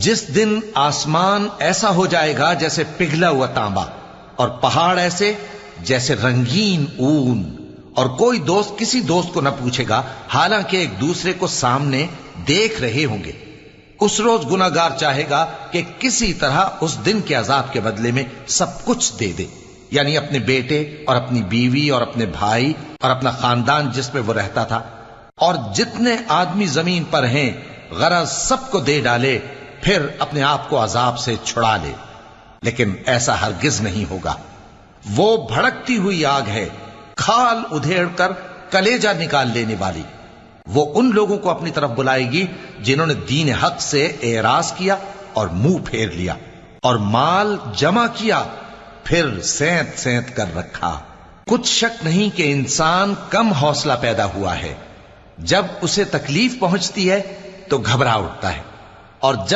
جس دن آسمان ایسا ہو جائے گا جیسے پگھلا ہوا تانبا، اور پہاڑ ایسے جیسے رنگین اون، اور کوئی دوست کسی دوست کو نہ پوچھے گا حالانکہ ایک دوسرے کو سامنے دیکھ رہے ہوں گے۔ اس روز گناہگار چاہے گا کہ کسی طرح اس دن کے عذاب کے بدلے میں سب کچھ دے دے، یعنی اپنے بیٹے اور اپنی بیوی اور اپنے بھائی اور اپنا خاندان جس میں وہ رہتا تھا، اور جتنے آدمی زمین پر ہیں غرض سب کو دے ڈالے، پھر اپنے آپ کو عذاب سے چھڑا لے۔ لیکن ایسا ہرگز نہیں ہوگا۔ وہ بھڑکتی ہوئی آگ ہے، کھال ادھیڑ کر کلیجہ نکال لینے والی۔ وہ ان لوگوں کو اپنی طرف بلائے گی جنہوں نے دین حق سے اعراض کیا اور منہ پھیر لیا، اور مال جمع کیا پھر سینت سینت کر رکھا۔ کچھ شک نہیں کہ انسان کم حوصلہ پیدا ہوا ہے، جب اسے تکلیف پہنچتی ہے تو گھبرا اٹھتا ہے، اور جب